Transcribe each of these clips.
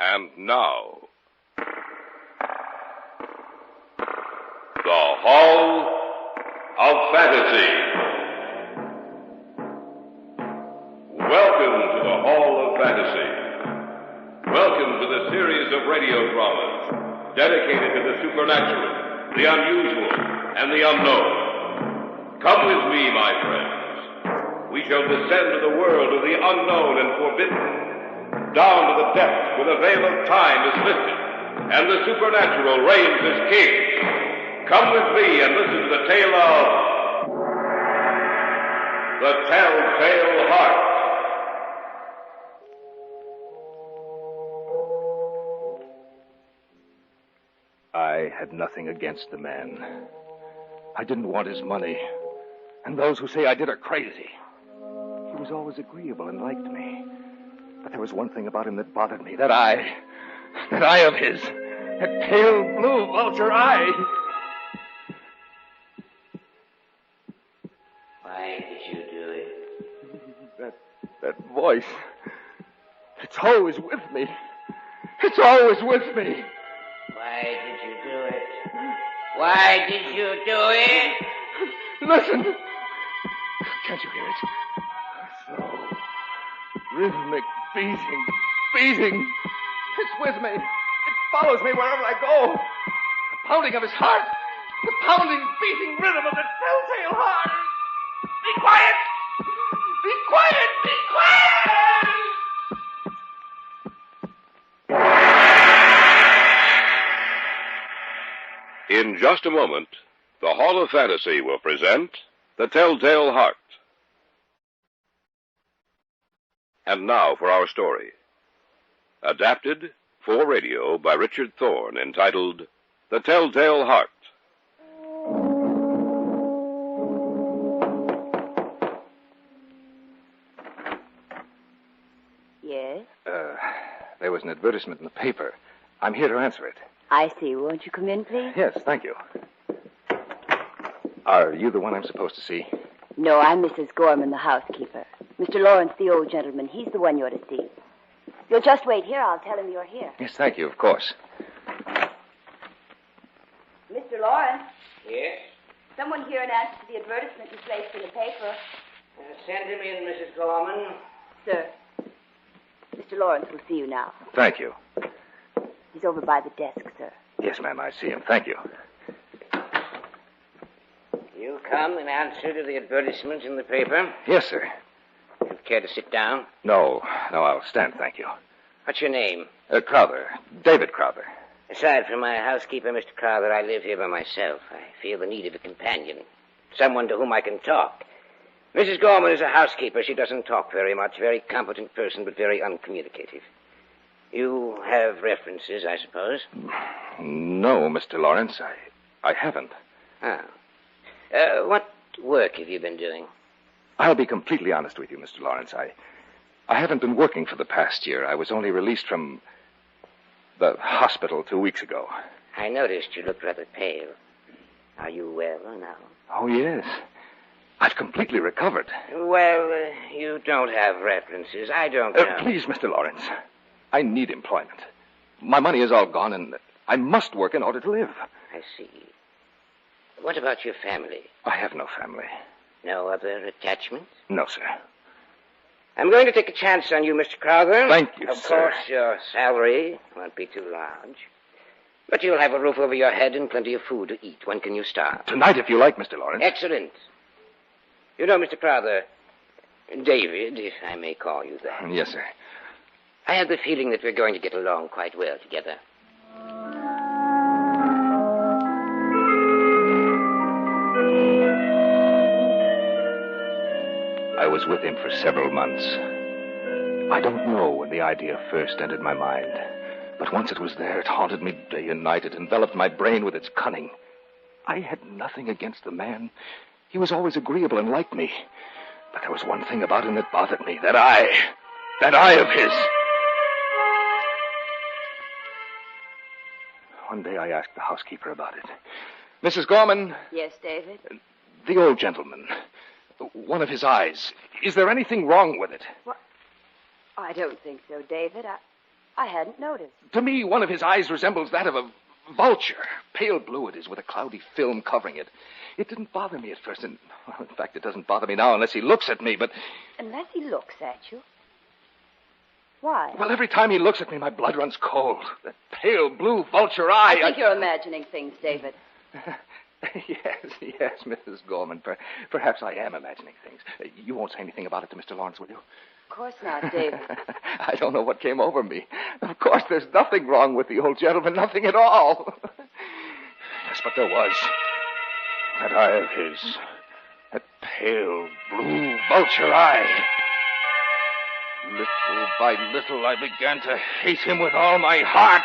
And now, the Hall of Fantasy. Welcome to the Hall of Fantasy. Welcome to the series of radio dramas dedicated to the supernatural, the unusual, and the unknown. Come with me, my friends. We shall descend to the world of the unknown and forbidden, down to the depths where the veil of time is lifted, and the supernatural reigns as king. Come with me and listen to the tale of the Telltale Heart. I had nothing against the man. I didn't want his money. And those who say I did are crazy. He was always agreeable and liked me. But there was one thing about him that bothered me. That eye of his. That pale blue vulture eye. Why did you do it? That voice. It's always with me. It's always with me. Why did you do it? Why did you do it? Listen. Can't you hear it? Slow, rhythmic beating. It's with me. It follows me wherever I go. The pounding of his heart. The pounding, beating rhythm of the telltale heart. Be quiet! Be quiet! Be quiet! In just a moment, the Hall of Fantasy will present The Telltale Heart. And now for our story. Adapted for radio by Richard Thorne, entitled The Telltale Heart. Yes? There was an advertisement in the paper. I'm here to answer it. I see. Won't you come in, please? Yes, thank you. Are you the one I'm supposed to see? No, I'm Mrs. Gorman, the housekeeper. Mr. Lawrence, the old gentleman, he's the one you're to see. You'll just wait here. I'll tell him you're here. Yes, thank you, of course. Mr. Lawrence, Yes? someone here in answer to the advertisement you placed in the paper. Send him in, Mrs. Gorman. Sir, Mr. Lawrence will see you now. Thank you. He's over by the desk, sir. Yes, ma'am, I see him. Thank you. You come in answer to the advertisement in the paper. Yes, sir. You'd care to sit down? No, I'll stand, thank you. What's your name? Crowther. David Crowther. Aside from my housekeeper, Mr. Crowther, I live here by myself. I feel the need of a companion. Someone to whom I can talk. Mrs. Gorman is a housekeeper. She doesn't talk very much. Very competent person, but very uncommunicative. You have references, I suppose? No, Mr. Lawrence, I haven't. Oh. What work have you been doing? I'll be completely honest with you, Mr. Lawrence. I haven't been working for the past year. I was only released from the hospital 2 weeks ago. I noticed you looked rather pale. Are you well now? Oh, yes. I've completely recovered. Well, you don't have references. I don't know. Please, Mr. Lawrence. I need employment. My money is all gone, and I must work in order to live. I see. What about your family? I have no family. No other attachments? No, sir. I'm going to take a chance on you, Mr. Crowther. Thank you, Of sir. course, your salary won't be too large. But you'll have a roof over your head and plenty of food to eat. When can you start? Tonight, if you like, Mr. Lawrence. Excellent. You know, Mr. Crowther, David, if I may call you that. Yes, sir. I have the feeling that we're going to get along quite well together. I was with him for several months. I don't know when the idea first entered my mind, but once it was there, it haunted me day and night. It enveloped my brain with its cunning. I had nothing against the man. He was always agreeable and liked me. But there was one thing about him that bothered me. That eye of his. One day I asked the housekeeper about it. Mrs. Gorman. Yes, David? The old gentleman. One of his eyes. Is there anything wrong with it? What? I don't think so, David. I hadn't noticed. To me, one of his eyes resembles that of a vulture. Pale blue it is with a cloudy film covering it. It didn't bother me at first, and, well, in fact, it doesn't bother me now unless he looks at me, but... Unless he looks at you? Why? Well, every time he looks at me, my blood runs cold. That pale blue vulture eye... I think you're imagining things, David. Yes, Mrs. Gorman. Perhaps I am imagining things. You won't say anything about it to Mr. Lawrence, will you? Of course not, David. I don't know what came over me. Of course, there's nothing wrong with the old gentleman, nothing at all. Yes, but there was. That eye of his. That pale blue vulture eye. Little by little, I began to hate him with all my heart.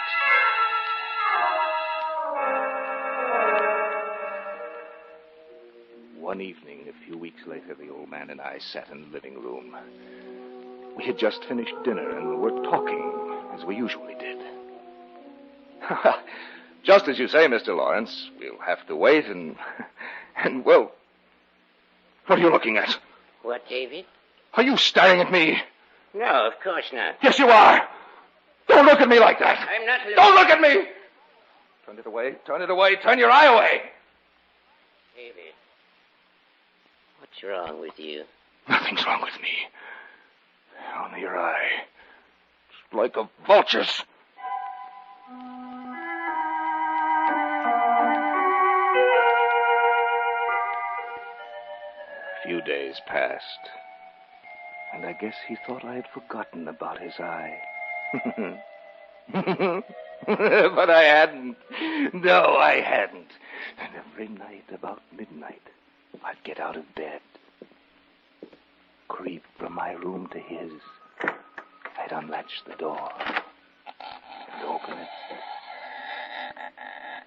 One evening, a few weeks later, the old man and I sat in the living room. We had just finished dinner and were talking, as we usually did. Just as you say, Mr. Lawrence, we'll have to wait and well... What are you looking at? What, David? Are you staring at me? No, of course not. Yes, you are. Don't look at me like that. I'm not looking... Don't look at me! Turn it away, turn it away, turn your eye away. David, what's wrong with you? Nothing's wrong with me. Only your eye. It's like a vulture's. A few days passed, and I guess he thought I had forgotten about his eye. But I hadn't. No, I hadn't. And every night about midnight, I'd get out of bed, creep from my room to his. I'd unlatch the door and open it.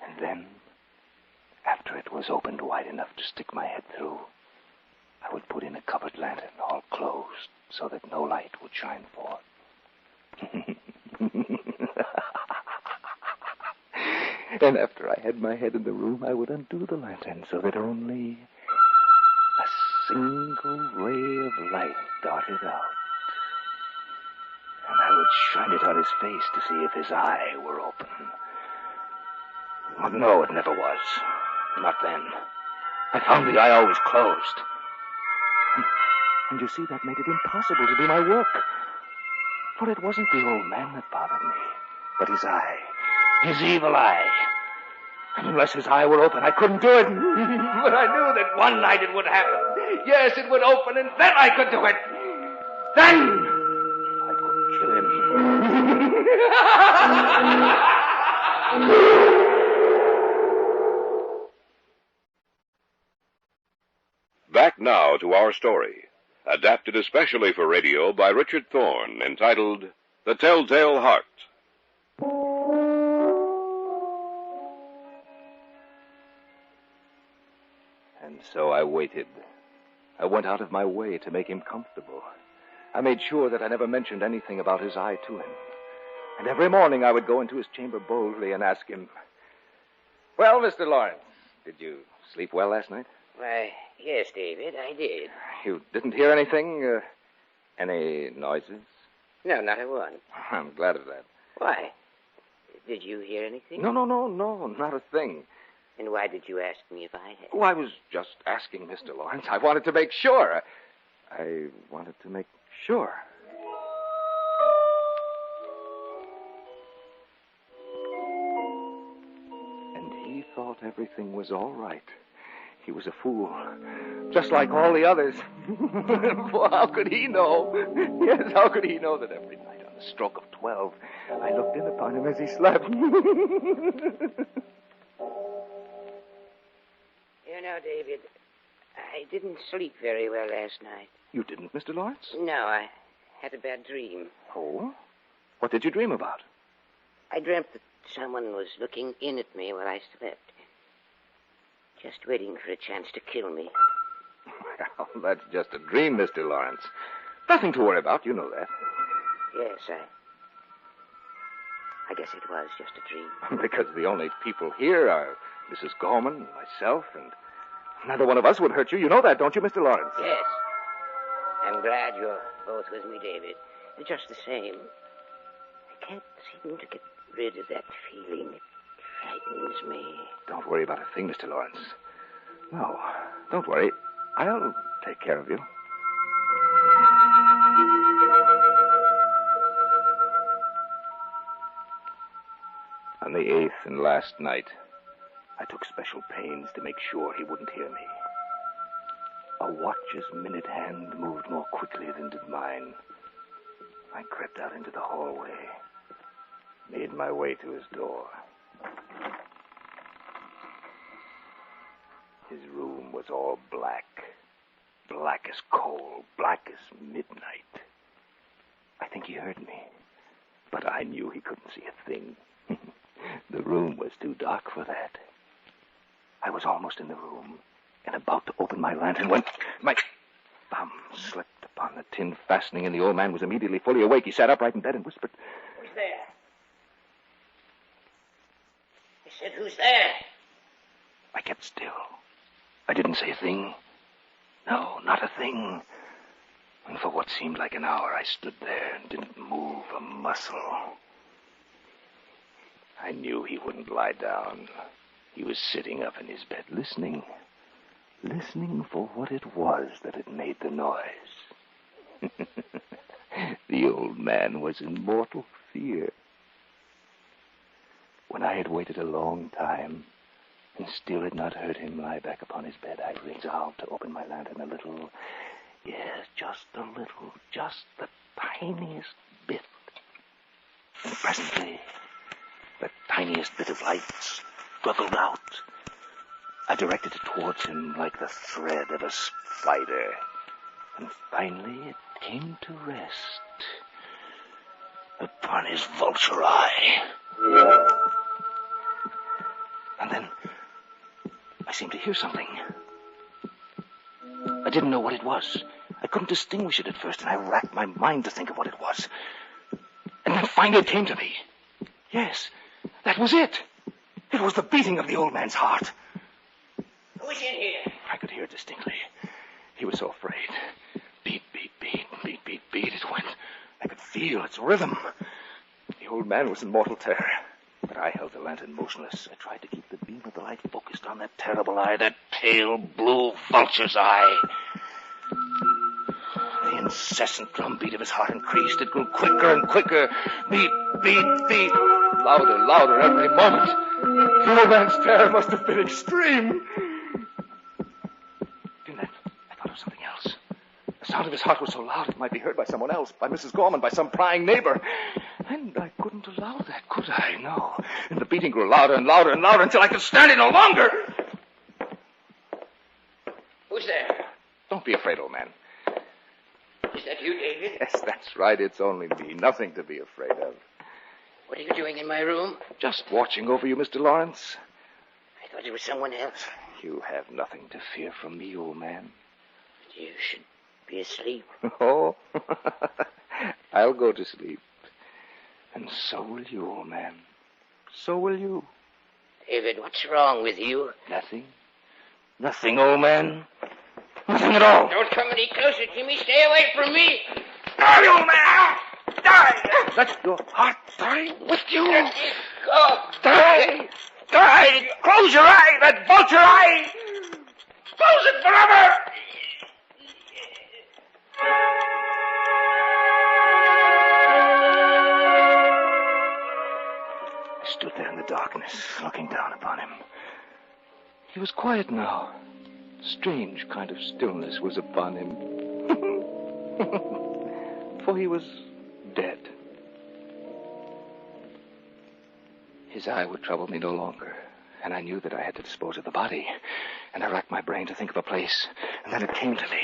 And then, after it was opened wide enough to stick my head through, I would put in a covered lantern, all closed, so that no light would shine forth. And after I had my head in the room, I would undo the lantern so that only a single ray of light darted out. And I would shine it on his face to see if his eye were open. But no, it never was. Not then. I found the eye always closed. And you see, that made it impossible to do my work. For it wasn't the old man that bothered me, but his eye. His evil eye. And unless his eye were open, I couldn't do it. But I knew that one night it would happen. Yes, it would open, and then I could do it. Then I could kill him. Back now to our story, adapted especially for radio by Richard Thorne, entitled The Telltale Heart. And so I waited. I went out of my way to make him comfortable. I made sure that I never mentioned anything about his eye to him. And every morning I would go into his chamber boldly and ask him, "Well, Mr. Lawrence, did you sleep well last night?" Why, yes, David, I did. You didn't hear anything? Any noises? No, not a one. I'm glad of that. Why? Did you hear anything? No, not a thing. And why did you ask me if I had? Oh, I was just asking, Mr. Lawrence. I wanted to make sure. I wanted to make sure. And he thought everything was all right. He was a fool, just like all the others. Well, how could he know? Yes, how could he know that every night on the stroke of 12, I looked in upon him as he slept? You know, David, I didn't sleep very well last night. You didn't, Mr. Lawrence? No, I had a bad dream. Oh? What did you dream about? I dreamt that someone was looking in at me while I slept. Just waiting for a chance to kill me. Well, that's just a dream, Mr. Lawrence. Nothing to worry about, you know that. Yes, I guess it was just a dream. Because the only people here are Mrs. Gorman, myself, and neither one of us would hurt you. You know that, don't you, Mr. Lawrence? Yes. I'm glad you're both with me, David. Just the same, I can't seem to get rid of that feeling. It frightens me. Don't worry about a thing, Mr. Lawrence. No, don't worry. I'll take care of you. On the 8th and last night, I took special pains to make sure he wouldn't hear me. A watch's minute hand moved more quickly than did mine. I crept out into the hallway, made my way to his door. His room was all black. Black as coal, black as midnight. I think he heard me, but I knew he couldn't see a thing. The room was too dark for that. I was almost in the room and about to open my lantern when my thumb slipped upon the tin fastening, and the old man was immediately fully awake. He sat upright in bed and whispered, "Who's there?" I said, "Who's there?" I kept still. I didn't say a thing. No, not a thing. And for what seemed like an hour, I stood there and didn't move a muscle. I knew he wouldn't lie down. He was sitting up in his bed, listening for what it was that had made the noise. The old man was in mortal fear. When I had waited a long time and still had not heard him lie back upon his bed, I resolved to open my lantern a little. Yes, just a little, just the tiniest bit. And presently, the tiniest bit of light struggled out. I directed it towards him like the thread of a spider. And finally it came to rest upon his vulture eye. And then I seemed to hear something. I didn't know what it was. I couldn't distinguish it at first, and I racked my mind to think of what it was. And then finally it came to me. Yes, that was it. It was the beating of the old man's heart. Who's in here? I could hear it distinctly. He was so afraid. Beat, beat, beat, beat, beat, beat. It went. I could feel its rhythm. The old man was in mortal terror. But I held the lantern motionless. I tried to keep the beam of the light focused on that terrible eye, that pale blue vulture's eye. The incessant drumbeat of his heart increased. It grew quicker and quicker. Beat, beat, beat. Louder, louder every moment. The old man's terror must have been extreme. Then I thought of something else. The sound of his heart was so loud it might be heard by someone else, by Mrs. Gorman, by some prying neighbor. And I couldn't allow that, could I? No. And the beating grew louder and louder and louder until I could stand it no longer. Who's there? Don't be afraid, old man. Is that you, David? Yes, that's right. It's only me. Nothing to be afraid of. What are you doing in my room? Just watching over you, Mr. Lawrence. I thought it was someone else. You have nothing to fear from me, old man. But you should be asleep. Oh, I'll go to sleep. And so will you, old man. So will you. David, what's wrong with you? Nothing. Nothing, old man. Nothing at all. Don't come any closer, Jimmy. Stay away from me. Die, old man! Die! Let your heart die with you. Let me go. Die! Die! Close your eye, that vulture eye! Close it forever! I stood there in the darkness, looking down upon him. He was quiet now. Strange kind of stillness was upon him. For he was dead. His eye would trouble me no longer, and I knew that I had to dispose of the body. And I racked my brain to think of a place, and then it came to me.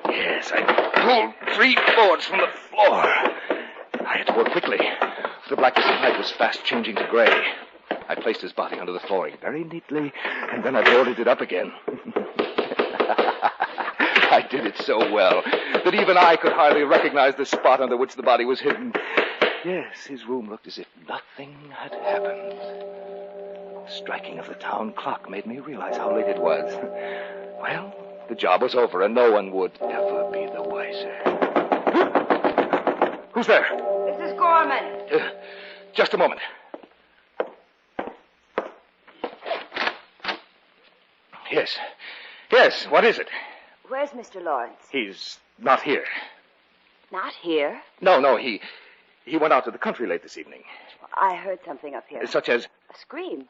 Yes, I pulled 3 boards from the floor. I had to work quickly. The blackness of night was fast changing to gray. I placed his body under the flooring very neatly, and then I boarded it up again. I did it so well that even I could hardly recognize the spot under which the body was hidden. Yes, his room looked as if nothing had happened. The striking of the town clock made me realize how late it was. Well, the job was over, and no one would ever be the wiser. Who's there? Mrs. Gorman. Just a moment. Yes, what is it? Where's Mr. Lawrence? He's not here. Not here? No, he went out to the country late this evening. I heard something up here. Such as? A scream.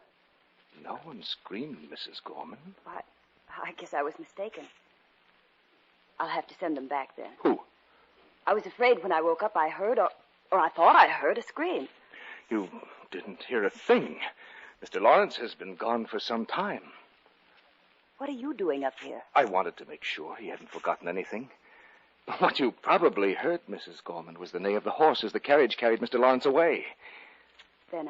No one screamed, Mrs. Gorman. I guess I was mistaken. I'll have to send them back then. Who? I was afraid when I woke up I heard, or I thought I heard a scream. You didn't hear a thing. Mr. Lawrence has been gone for some time. What are you doing up here? I wanted to make sure he hadn't forgotten anything. What you probably heard, Mrs. Gorman, was the neigh of the horse as the carriage carried Mr. Lawrence away. Then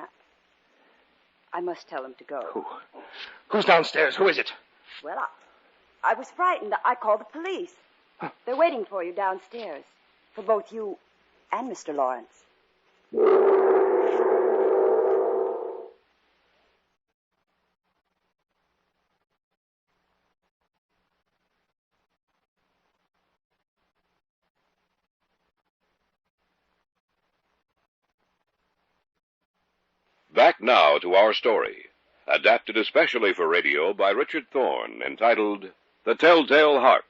I must tell him to go. Who? Who's downstairs? Who is it? Well, I was frightened. I called the police. Huh. They're waiting for you downstairs. For both you and Mr. Lawrence. Back now to our story, adapted especially for radio by Richard Thorne, entitled The Telltale Heart.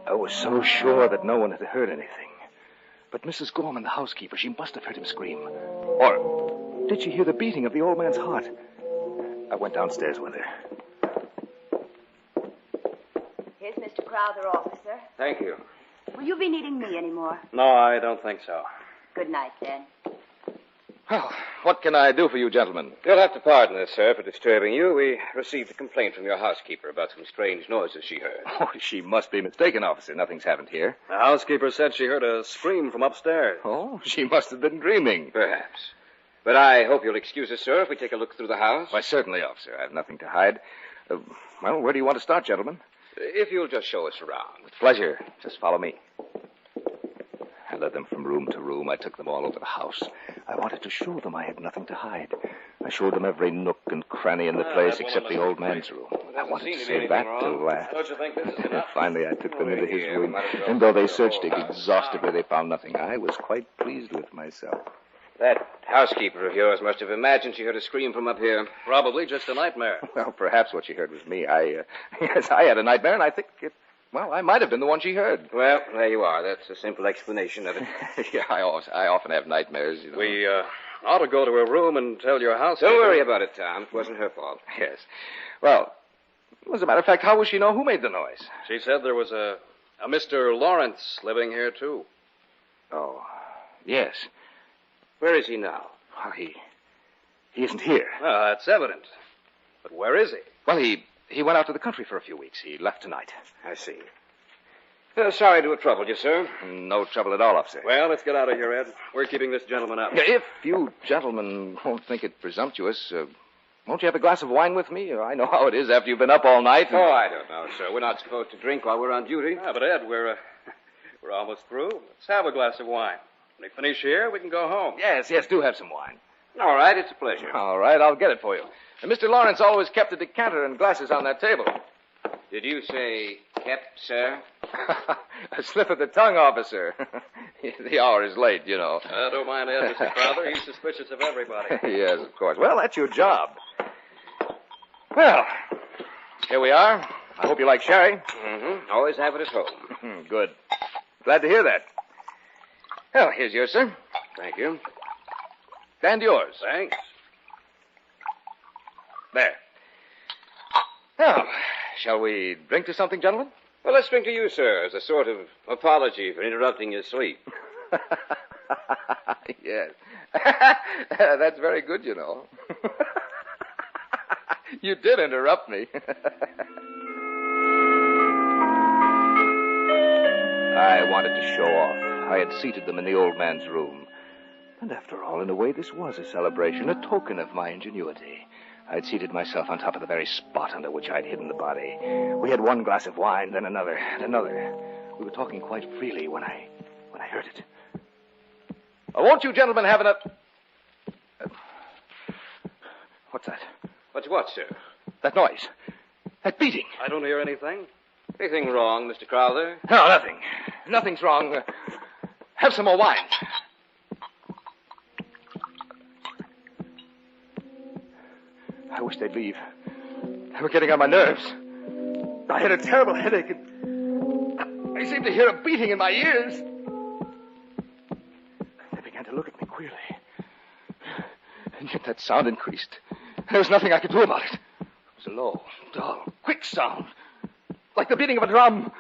I was so sure that no one had heard anything. But Mrs. Gorman, the housekeeper, she must have heard him scream. Or did she hear the beating of the old man's heart? I went downstairs with her. Here's Mr. Crowther, officer. Thank you. Will you be needing me anymore? No, I don't think so. Good night, then. Well, what can I do for you, gentlemen? You'll have to pardon us, sir, for disturbing you. We received a complaint from your housekeeper about some strange noises she heard. Oh, she must be mistaken, officer. Nothing's happened here. The housekeeper said she heard a scream from upstairs. Oh, she must have been dreaming. Perhaps. But I hope you'll excuse us, sir, if we take a look through the house. Why, certainly, officer. I have nothing to hide. Well, where do you want to start, gentlemen? If you'll just show us around. With pleasure. Just follow me. I led them from room to room. I took them all over the house. I wanted to show them I had nothing to hide. I showed them every nook and cranny in the place except the old man's room. I wanted to save that till last. Don't you think this is enough? Finally, I took them into his room, and though they searched it exhaustively, they found nothing. I was quite pleased with myself. That housekeeper of yours must have imagined she heard a scream from up here. Probably just a nightmare. Well, perhaps what she heard was me. Yes, I had a nightmare, and I think I might have been the one she heard. Well, there you are. That's a simple explanation of it. Yeah, I often have nightmares, you know. We ought to go to her room and tell your housekeeper. Don't worry about it, Tom. It wasn't her fault. Yes. Well, as a matter of fact, how will she know who made the noise? She said there was a Mr. Lawrence living here, too. Oh, yes. Where is he now? Well, he isn't here. Well, that's evident. But where is he? Well, he went out to the country for a few weeks. He left tonight. I see. Sorry to have troubled you, sir. No trouble at all, officer. Well, let's get out of here, Ed. We're keeping this gentleman up. If you gentlemen won't think it presumptuous, won't you have a glass of wine with me? I know how it is after you've been up all night. Oh, I don't know, sir. We're not supposed to drink while we're on duty. But Ed, we're almost through. Let's have a glass of wine. When we finish here, we can go home. Yes, do have some wine. All right, it's a pleasure. All right, I'll get it for you. And Mr. Lawrence always kept a decanter and glasses on that table. Did you say kept, sir? A slip of the tongue, officer. The hour is late, you know. Don't mind Ed, Mr. Crowther. He's suspicious of everybody. Yes, of course. Well, that's your job. Well, here we are. I hope you like sherry. Mm-hmm. Always have it at home. Good. Glad to hear that. Well, here's yours, sir. Thank you. And yours. Thanks. There. Now, shall we drink to something, gentlemen? Well, let's drink to you, sir, as a sort of apology for interrupting your sleep. Yes. That's very good, you know. You did interrupt me. I wanted to show off. I had seated them in the old man's room. And after all, in a way, this was a celebration, a token of my ingenuity. I'd seated myself on top of the very spot under which I'd hidden the body. We had one glass of wine, then another, and another. We were talking quite freely when I heard it. Won't you gentlemen have enough... What's that? What's what, sir? That noise. That beating. I don't hear anything. Anything wrong, Mr. Crowther? No, nothing. Nothing's wrong. Have some more wine. I wish they'd leave. They were getting on my nerves. I had a terrible headache, and I seemed to hear a beating in my ears. They began to look at me queerly. And yet that sound increased. There was nothing I could do about it. It was a low, dull, quick sound, like the beating of a drum.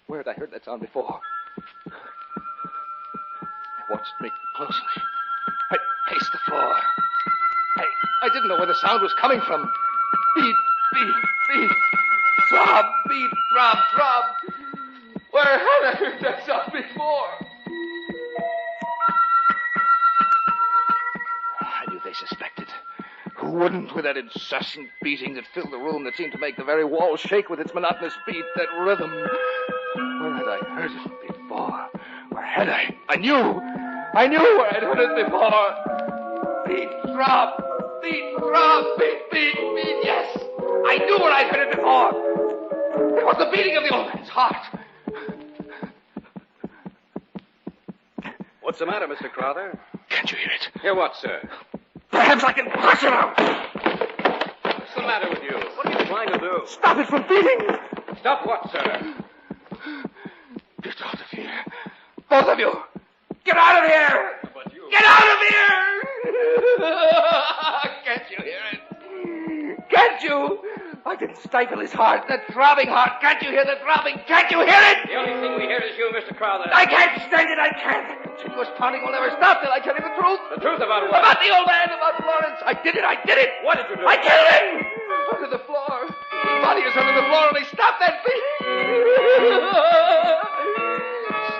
Where had I heard that sound before? They watched me closely. I paced the floor. I didn't know where the sound was coming from. Beat, beat, beat. Throb, beat, throb, throb. Where had I heard that sound before? I knew they suspected. Who wouldn't, with that incessant beating that filled the room, that seemed to make the very walls shake with its monotonous beat, that rhythm? Where had I heard it before? Where had I? I knew where I'd heard it before. Beat, throb, beat, throb, beat, beat, beat. Yes, I knew where I'd heard it before. It was the beating of the old man's heart. What's the matter, Mr. Crowther? Can't you hear it? Hear what, sir? Perhaps I can crush it out. What's the matter with you? What are you trying to do? Stop it from beating. Stop what, sir? Get out of here. Both of you. Get out of here. But you... Get out of here. Can't you hear it? Can't you? I can stifle his heart, that throbbing heart. Can't you hear the throbbing? Can't you hear it? The only thing we hear is you, Mr. Crowther. I can't stand it. I can't. The continuous pounding will never stop till I tell you the truth. The truth about what? About the old man, about Florence. I did it. What did you do? I killed him. Under the floor. His body is under the floor, and they stopped that beating.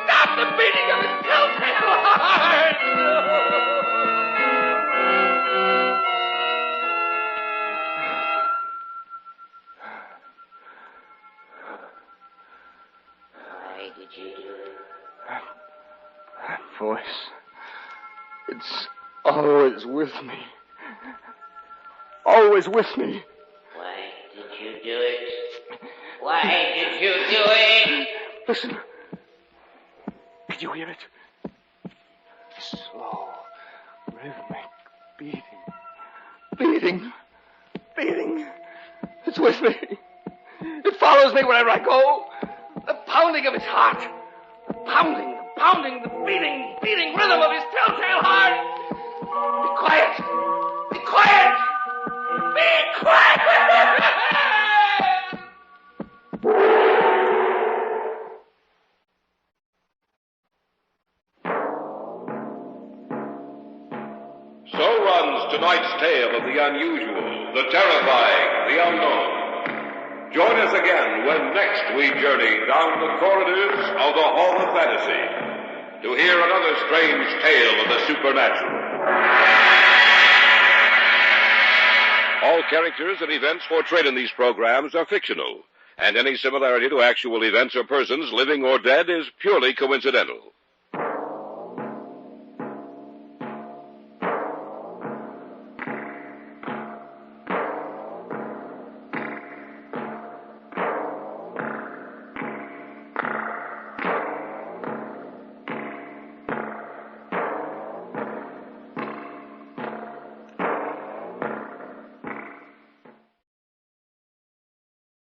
Stop the beating of his telltale heart. Why did you do it? That voice. It's always with me. Always with me. Why did you do it? Why did you do it? Listen. Did you hear it? Slow, rhythmic beating. Beating. Beating. It's with me. It follows me wherever I go. The pounding of his heart. The pounding, the beating rhythm of his telltale heart. Be quiet. Be quiet. Be quiet. So runs tonight's tale of the unusual, the terrifying, the unknown. Join us again when next we journey down the corridors of the Hall of Fantasy to hear another strange tale of the supernatural. All characters and events portrayed in these programs are fictional, and any similarity to actual events or persons, living or dead, is purely coincidental.